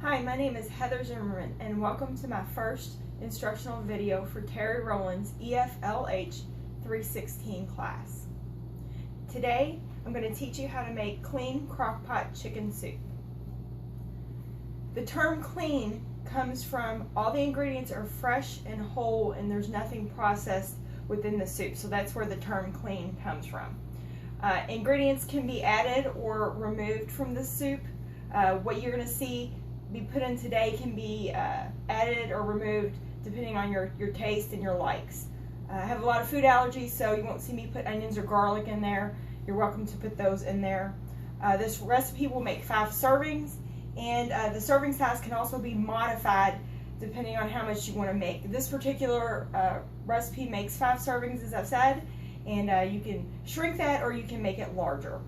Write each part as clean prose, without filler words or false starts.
Hi, my name is Heather Zimmerman and welcome to my first instructional video for Terry Rowland's EFLH 316 class. Today I'm going to teach you how to make clean crock-pot chicken soup. The term clean comes from all the ingredients are fresh and whole and there's nothing processed within the soup, so that's where the term clean comes from. Ingredients can be added or removed from the soup. What you're going to see be put in today can be added or removed depending on your taste and your likes. I have a lot of food allergies, so you won't see me put onions or garlic in there. You're welcome to put those in there. This recipe will make 5 servings, and the serving size can also be modified depending on how much you want to make. This particular recipe makes 5 servings, as I've said, and you can shrink that or you can make it larger.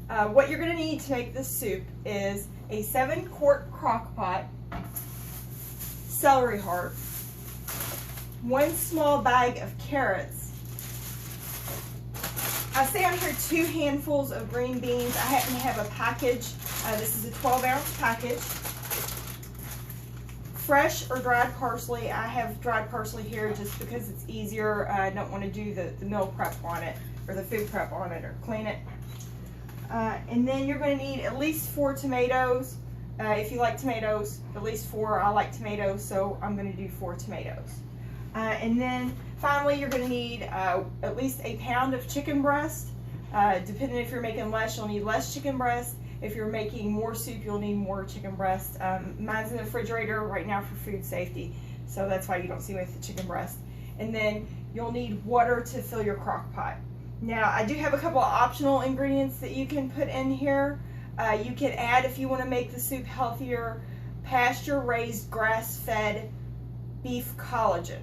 What you're going to need to make this soup is a 7-quart crock pot, celery heart, 1 small bag of carrots. I say on here 2 handfuls of green beans. I happen to have a package. This is a 12-ounce package. Fresh or dried parsley. I have dried parsley here just because it's easier. I don't want to do the meal prep on it or the food prep on it or clean it. And then you're going to need at least 4 tomatoes. If you like tomatoes, at least 4. I like tomatoes, so I'm going to do 4 tomatoes. And then finally, you're going to need at least a pound of chicken breast. Depending if you're making less, you'll need less chicken breast. If you're making more soup, you'll need more chicken breast. Mine's in the refrigerator right now for food safety, so that's why you don't see me with the chicken breast. And then you'll need water to fill your crock pot. Now, I do have a couple of optional ingredients that you can put in here. You can add, if you want to make the soup healthier, pasture-raised, grass-fed beef collagen.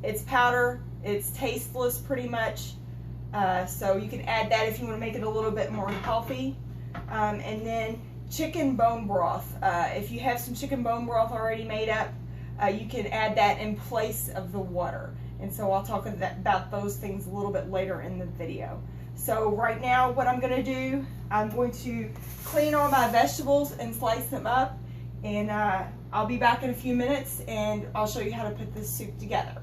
It's powder, it's tasteless pretty much, so you can add that if you want to make it a little bit more healthy. And then chicken bone broth. If you have some chicken bone broth already made up, you can add that in place of the water. And so I'll talk about those things a little bit later in the video. So right now what I'm going to do, I'm going to clean all my vegetables and slice them up. And I'll be back in a few minutes and I'll show you how to put this soup together.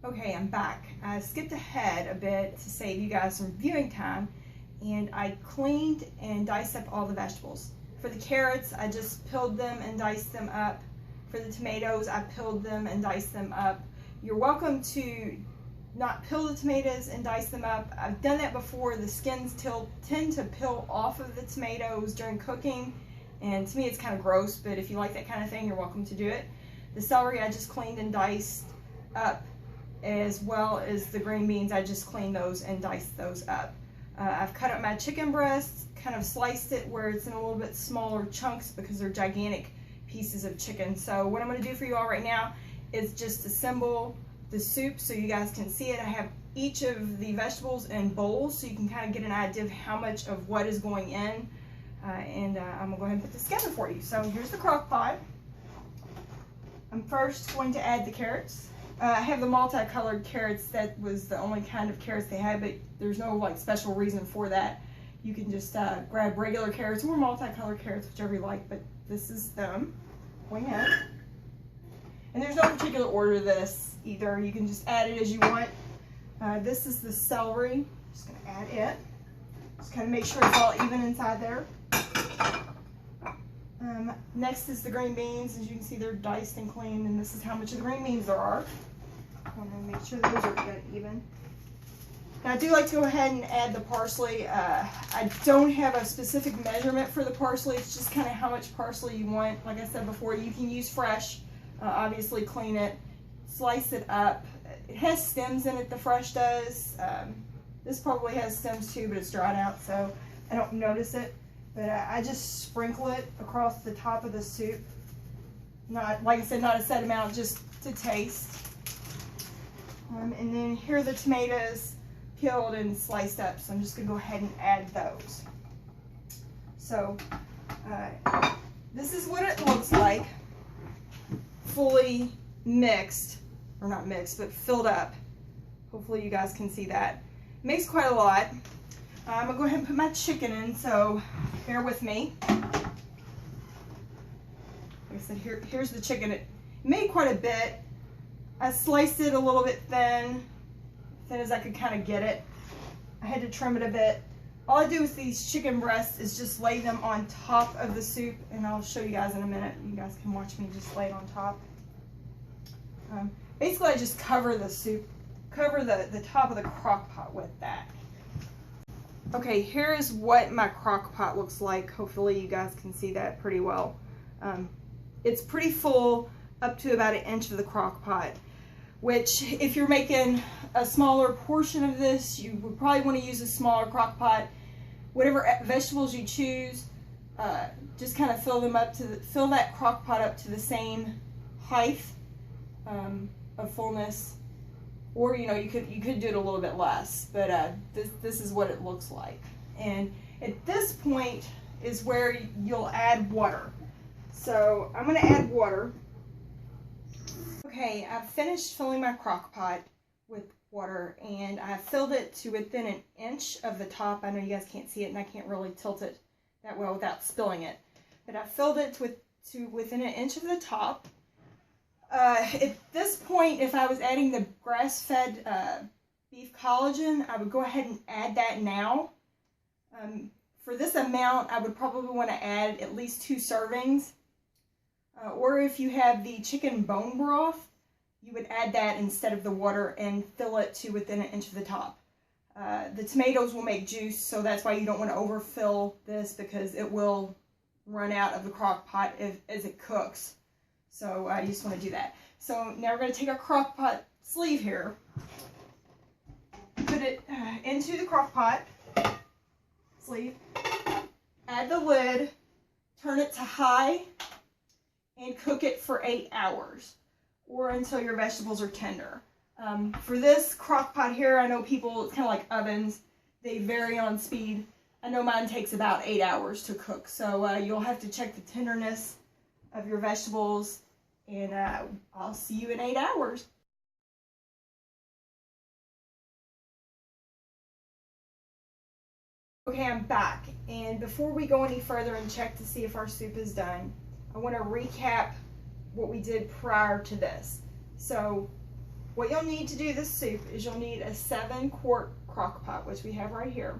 Okay, I'm back. I skipped ahead a bit to save you guys some viewing time, and I cleaned and diced up all the vegetables. For the carrots, I just peeled them and diced them up. For the tomatoes, I peeled them and diced them up. You're welcome to not peel the tomatoes and dice them up. I've done that before. The skins tend to peel off of the tomatoes during cooking, and to me it's kind of gross, but if you like that kind of thing, you're welcome to do it. The celery I just cleaned and diced up, as well as the green beans. I just cleaned those and diced those up. I've cut up my chicken breasts, kind of sliced it where it's in a little bit smaller chunks because they're gigantic pieces of chicken. So what I'm going to do for you all right now is just assemble the soup so you guys can see it. I have each of the vegetables in bowls so you can kind of get an idea of how much of what is going in. I'm going to go ahead and put this together for you. So here's the crock pot. I'm first going to add the carrots. I have the multicolored carrots. That was the only kind of carrots they had, but there's no like special reason for that. You can just grab regular carrots or multicolored carrots, whichever you like, but this is them going in. And there's no particular order to this either. You can just add it as you want. This is the celery. Just going to add it. Just kind of make sure it's all even inside there. Next is the green beans. As you can see, they're diced and cleaned, and this is how much of the green beans there are. I want to make sure those are good even. Now I do like to go ahead and add the parsley. I don't have a specific measurement for the parsley. It's just kind of how much parsley you want. Like I said before, you can use fresh. Obviously clean it, slice it up. It has stems in it, the fresh does. This probably has stems too, but it's dried out, so I don't notice it. But I just sprinkle it across the top of the soup. Not, like I said, not a set amount, just to taste. And then here are the tomatoes peeled and sliced up, so I'm just going to go ahead and add those. So this is what it looks like, fully mixed, or not mixed, but filled up. Hopefully you guys can see that. makes quite a lot. I'm gonna go ahead and put my chicken in, so bear with me. Like I said, here's the chicken. It made quite a bit. I sliced it a little bit thin as I could kind of get it. I had to trim it a bit. All I do with these chicken breasts is just lay them on top of the soup, and I'll show you guys in a minute. You guys can watch me just lay it on top. Basically, I just cover the soup, cover the top of the crock pot with that. Okay, here's what my crock pot looks like. Hopefully you guys can see that pretty well. It's pretty full, up to about 1 inch of the crock pot, which if you're making a smaller portion of this, you would probably want to use a smaller crock pot. Whatever vegetables you choose, just kind of fill that crock pot up to the same height of fullness, or you could do it a little bit less, but this is what it looks like. And at this point is where you'll add water. So I'm going to add water. Okay, I've finished filling my crock pot with water, and I filled it to within 1 inch of the top. I know you guys can't see it, and I can't really tilt it that well without spilling it, but I filled it to within 1 inch of the top. At this point, if I was adding the grass-fed beef collagen, I would go ahead and add that now. For this amount, I would probably want to add at least 2 servings. Or if you have the chicken bone broth, you would add that instead of the water and fill it to within 1 inch of the top. The tomatoes will make juice, so that's why you don't want to overfill this, because it will run out of the crock pot as it cooks. So you just want to do that. So now we're going to take our crock pot sleeve here, put it into the crock pot sleeve, add the lid, turn it to high, and cook it for 8 hours or until your vegetables are tender. For this crock pot here, I know people, it's kind of like ovens, they vary on speed. I know mine takes about 8 hours to cook, so you'll have to check the tenderness of your vegetables, and I'll see you in 8 hours. Okay, I'm back, and before we go any further and check to see if our soup is done, I want to recap what we did prior to this. So what you'll need to do this soup is you'll need a 7-quart crock pot, which we have right here.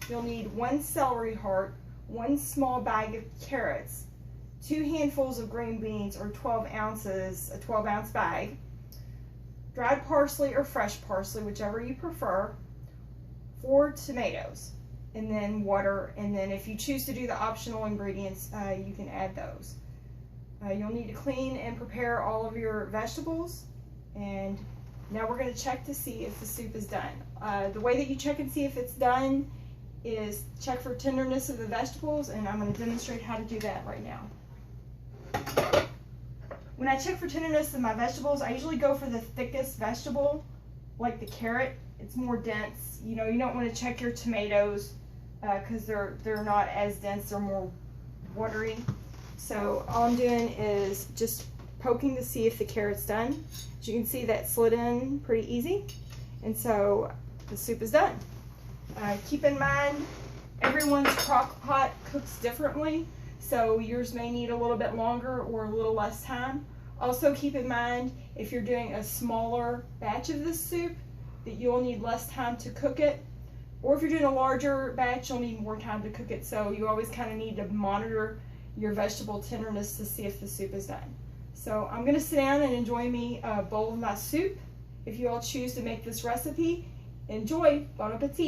You'll need 1 celery heart, 1 small bag of carrots, 2 handfuls of green beans, or 12 ounces, a 12-ounce bag, dried parsley or fresh parsley, whichever you prefer, 4 tomatoes, and then water. And then if you choose to do the optional ingredients, you can add those. You'll need to clean and prepare all of your vegetables, and now we're going to check to see if the soup is done. The way that you check and see if it's done is check for tenderness of the vegetables, and I'm going to demonstrate how to do that right now. When I check for tenderness of my vegetables, I usually go for the thickest vegetable, like the carrot. It's more dense. You know, you don't want to check your tomatoes because they're not as dense, they're more watery. So all I'm doing is just poking to see if the carrot's done. As you can see, that slid in pretty easy, and so the soup is done. Keep in mind, everyone's crock pot cooks differently, so yours may need a little bit longer or a little less time. Also keep in mind, if you're doing a smaller batch of this soup, that you'll need less time to cook it, or if you're doing a larger batch, you'll need more time to cook it. So you always kind of need to monitor your vegetable tenderness to see if the soup is done. So I'm going to sit down and enjoy me a bowl of my soup. If you all choose to make this recipe, enjoy. Bon appetit.